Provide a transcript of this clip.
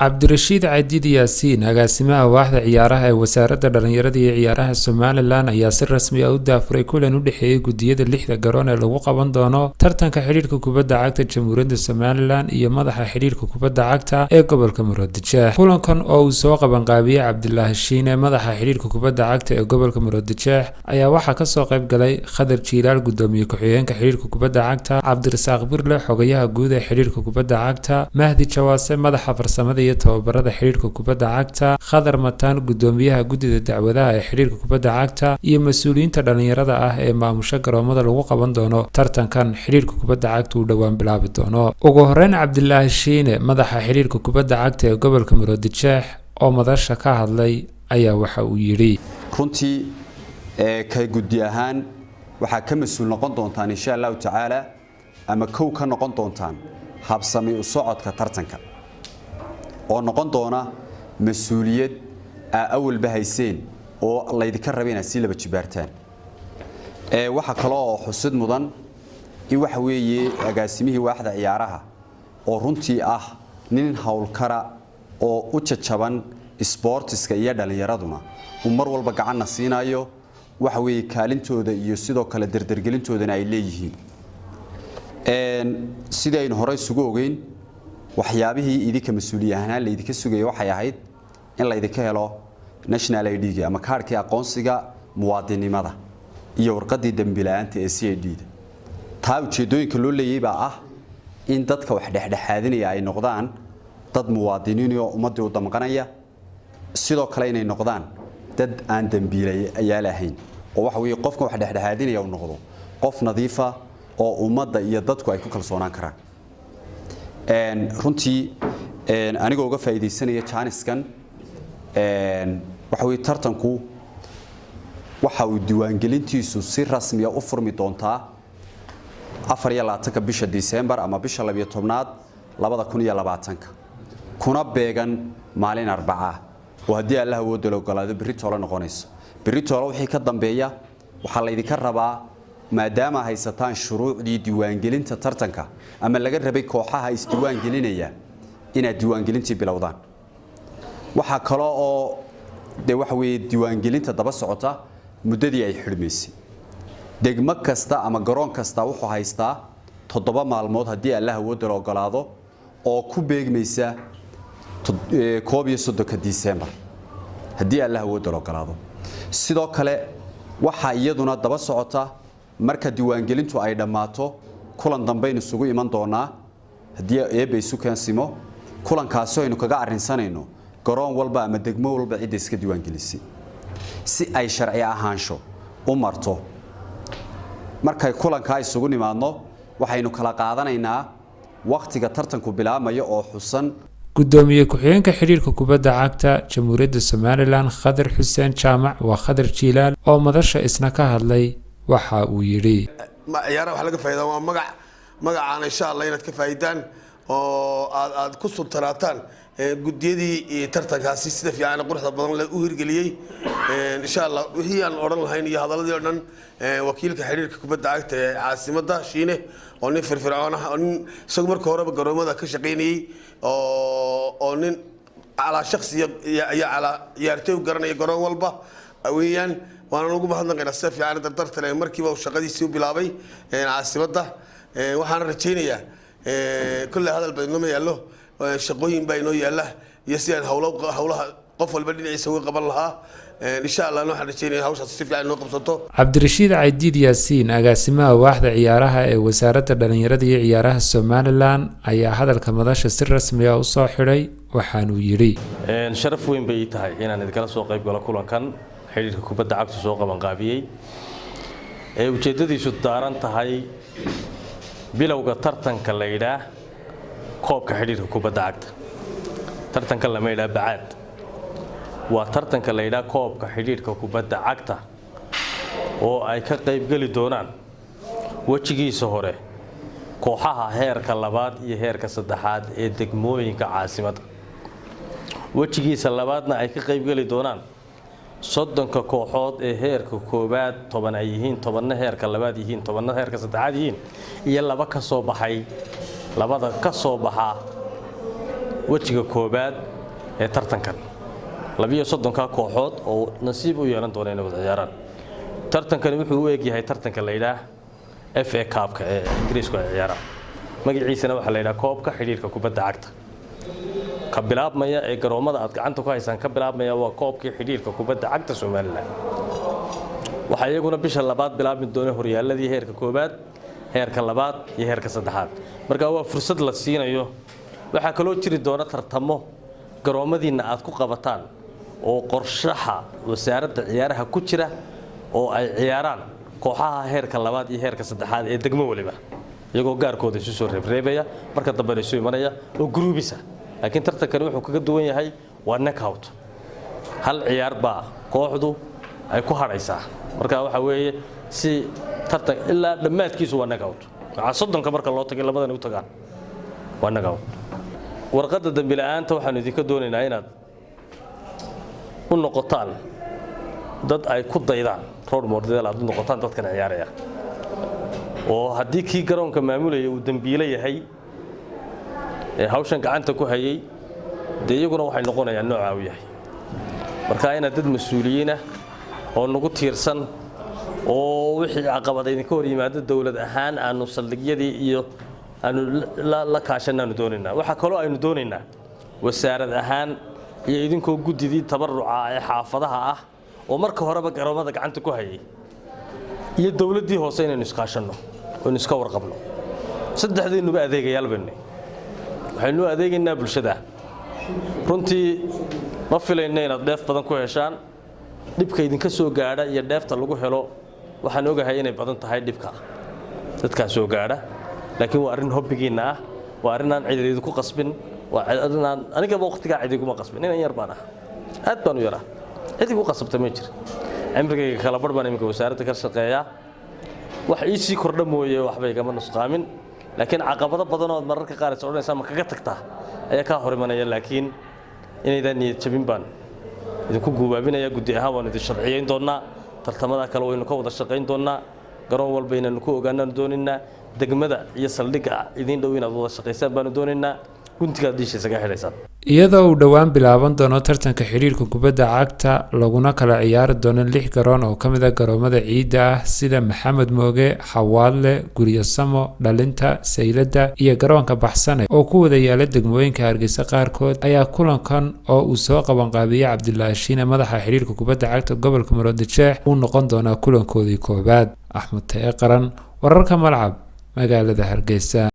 cabdirashiid cadiid yaasiin agaasimaha waaxda ciyaaraha ee wasaaradda dhalinyarada iyo ciyaaraha Somaliland ayaa si rasmi ah u daafuray kulan u dhexeeyay gudiyada 6 garoon ee lagu qaban doono tartanka xiriirka kubadda cagta Jamhuuriyadda Somaliland iyo madaxa xiriirka kubadda cagta ee gobolka Muruudijeex. Kulankan oo uu soo qaban qaabiyay Cabdilaahi Shiine madaxa xiriirka kubadda cagta ee gobolka Muruudijeex ayaa waxaa ka soo qayb galay Khadar Jilaal gudoomiye ku-xigeenka xiriirka kubadda cagta, Cabdirasaaq Birle xogayaha guud ee xiriirka kubadda cagta, Mahdi Jawaase madaxa farsamada iyo tababarada xiriirka kubadda cagta, Khadar Mataan gudoomiyaha gudida dacwadaha ee xiriirka kubadda cagta iyo mas'uuliyiinta dhalinyarada ah ee maamusha garoomada lagu qaban doono tartankan xiriirka kubadda cagta uu dhawaan bilaabi doono. Ugu horeyn Cabdilaahi Shiine madaxa xiriirka kubadda cagta ee gobolka Muruudijeex oo madasha ka hadlay ayaa waxa uu yiri runtii ka gudi ahaan waxa ka mas'uul noqon doontaan insha Allah taala ama kow ka noqon doontaan habsami u socodka tartanka oo noqon doona mas'uuliyad awal bahayseen oo la idinka rabay inaad si laba jibaartaan waxa kale oo xusid mudan in waxa weeye agaasimihii waaxda ciyaaraha oo runtii ah nin hawlkara oo u jajaban sportiska iyo dhalinyaraduna mar walba gacan siinayo waxa weeye kaalintooda iyo sidoo kale dardargelintoodana ay leeyihiin sida aynu hore isugu ogeyn waxyaabihii idinka mas'uuliyahan la idinka sugay waxay ahayd in la idinka helo national ID ama kaarkii aqoonsiga muwaadinimada iyo warqadii dambilaanta ee CID-da taa ujeedooyinka loo leeyahay baa ah in dadka wax dhexdhexaadinaya ay noqdaan dad muwaadiniin oo ummadda u damqanaya sidoo kale inay noqdaan dad aan dambiilay ayaa lahayn oo waxa weeye qofka wax dhexdhexaadinaya uu noqdo qof nadiif ah oo ummadda iyo dadku ay ku kalsoonaan karaan runtii anigoo uga faa'iideysanaya jaaniskan waxa weeye tartanku waxa uu diiwaangelintiisu si rasmi ah u furmi doontaa 24 bisha December ama bisha 12aad 2020 kuna beegan maalin Arbaca oo hadii Allah uu dalo galaado Britoola noqonayso Britoola wixii ka dambeeya waxa la idinka rabaa maadaama haysataan shuruucdii diiwaangelinta tartanka ama laga rabay kooxaha isdiiwaangelinaya inaad diiwaangelintii bilowdaan waxa kale oo waxa weeye diiwaangelinta daba socota muddadii ay xidhmaysay degmo kasta ama garoon kasta wuxuu haystaa 7 maalmood hadii Allah uu dalo galaado oo ku beegmaysa 31 December hadii Allah uu dalo galaado sidoo kale waxa iyaduna daba socota marka diiwaangelintu ay dhamaato kulan dambeyn isugu iman doonaa hadii eebay isu kansimo kulankaas oo aynu kaga arinsanayno garoon walba ama degmo walba cid iska diiwaangelisay si ay sharci ahaansho u marto markay kulanka isugu nimaadno waxaynu kala qaadanaynaa waqtiga tartanku bilaabmayo oo xusan gudoomiye ku-xigeenka xiriirka kubadda cagta Jamhuuriyadda Somaliland Khadar Xuseen Jaamac waa Khadar Jilaal oo madasha isna ka hadlay waxa uu yiri ciyaaraha waxa laga faa'iido waa magacaan insha Allah inaad ka faa'iidaan oo aad ku sultanaataan gudiyadii tartankaasi sida fiican quruxda badan la u hirgeliyay insha Allah wixii aan oran lahayn iyo hadaladii oo dhan wakiilka xiriirka kubadda cagta ee caasimadda Shiine oo nin firfircoon ah oo nin isagu markii hore garoomada ka shaqeynayay oo nin ala shakhsiya iyo ala ciyaartoy garanaya garoon walba weeyaan waana ugu mahadnaqaynaa si fiican dardartan markiiba uu shaqadiisii u bilaabay caasimadda waxaan rajaynayaa kulli hadal badan ma yaalo shaqooyin baa inoo yaala iyo si aan hawlaha qof walba dhinaciisa uga qaban lahaa insha Allah waxaan rajaynayaa hawshaas si fiican inoo qabsato. Cabdirashiid Cadiid Yaasiin agaasimaha waaxda ciyaaraha ee wasaaradda dhalinyarada iyo ciyaaraha Somaliland ayaa hadalka madasha si rasmi ah u soo xiray waxaan uu yiri sharaf weyn bay tahay inaan idin soo qayb galo kulankan xiriirka kubadda cagta soo qaban qaabiyay ujeedadiisu daaran tahay bilowga tartanka la yiraahdo koobka xiriirka kubadda cagta tartanka la meeyay bacaad waa tartanka la yiraahdo koobka xiriirka kubadda cagta oo ay ka qayb gali doonaan wajigiisa hore kooxaha heerka 2 iyo heerka 3 ee degmooyinka caasimadda wajigiisa labaadna ay ka qayb gali doonaan 30 kooxood ee heerka 1 10 ay yihiin 10 heerka 2 yihiin 10 heerka 3 yihiin iyo laba ka soo baxay labada ka soo baxa wejiga koobaad ee tartankan 32 kooxood oo nasiib u yeelan doona inay wada ciyaaraan. tartankani wuxuu u eegyahay tartanka la yiraahdo FA Cup-ka ee Ingiriisku ay ciyaaraan. magaciisana waxa la yiraahdaa koobka xiriirka kubadda cagta. ka bilaabmaya ee garoomada aad gacanta ku haysaan ka bilaabmaya waa koobkii xiriirka kubadda cagta Soomaaliland. waxa iyaguna bisha labaad bilaabmi doona horyaaladii heerka koobaad, heerka labaad iyo heerka saddexaad. marka waa fursad la siinayo. waxa kaloo jiri doona tartamo garoomadiina aad ku qabataan oo qorshaha wasaaradda ciyaaraha ku jira oo ay ciyaaraan kooxaha heerka labaad iyo heerka saddexaad ee degmo waliba iyagoo gaarkooda isu soo reebreebaya marka dambe isu imanaya oo groupisa. laakiin tartankani wuxuu kaga duwan yahay waa knockout. hal ciyaar baa kooxdu ay ku haraysaa. marka waxa weeye si tartan ilaa dhammaadkiisu waa knockout. waxa 30 marka loo tagay labadan u tagaan waa knockout. warqadda dambi la'aanta waxaan idinka doonaynaa inaad u noqotaan dad ay ku daydaan role model aad u noqotaan dadkan ciyaaraya. oo haddii kii garoonka maamulaya uu dambiile yahay ee hawshan gacanta ku hayay de iyaguna waxay noqonayaan nooca uu yahay. marka inaad dad mas'uuliyiin ah oo nagu tiirsan oo wixii caqabad idinka hor yimaado dawlad ahaan aanu saldhigyadii iyo aanu la kaashanaanu doonaynaa. waxa kale oo aynu doonaynaa wasaarad ahaan iyo idinkoo gudidii tabaruca ee xaafadaha ah oo marka horeba garoomada gacanta ku hayay iyo dawladdii hoose inaynu iskaashano oo iska warqabno. saddexdeenuba adeegayaal bannay waxaynu adeegaynaa bulshada. runtii ma filayno inaad dheef badan ku heshaan. dhibka idinka soo gaadha iyo dheefta lagu helo waxaan ogahay inay badan tahay dhibka dadka soo gaadha. laakiin waa arrin hobbigiina ah, waa arrin aan ciideedu ku qasbin, waa arrin aan aniga waqtiga ciideedu kuma qasbin. inaan yar baan ah aad baan u yaraa ciideedu ku qasabta ma jiro. cimrigayga kala bar baan imika wasaaradda ka shaqeeyaa. wax ii sii kordha mooyee waxba igama nusqaamin. laakiin caqabado badan oo mararka qaar is odhanaysa ma kaga tagtaa ayaa ka hor imanaya. laakiin inaydaan niyad jabin baan idinku guubaabinaya. guddi ahaan waan idin sharciyeyn doonaa. tartamada kale waynu ka wada shaqayn doonaa. garoon walba inaanu ku ogaanaanu doonaynaa. degmada iyo saldhigga idin dhow inaad wada shaqaysaan baanu doonaynaa. guntigaad diisha isaga xidhaysaan. iyadoo uu dhowaan bilaaban doono tartanka xiriirka kubadda cagta laguna kala ciyaari doono 6 garoon oo ka mid ah garoomada ciidda ah sida Maxamed Mooge, Xawaadle, Guryasamo, Dhalinta, Sayladda iyo garoonka Baxsane oo ku wada yaala degmooyinka Hargeysa qaarkood ayaa kulankan oo uu soo qaban qaabiyay Cabdullaahi Shiine madaxa xiriirka kubadda cagta gobolka Maroodijeex uu noqon doona kulankoodii koobaad. Axmed Tae Qaran, wararka Malcab, magaalada Hargeysa.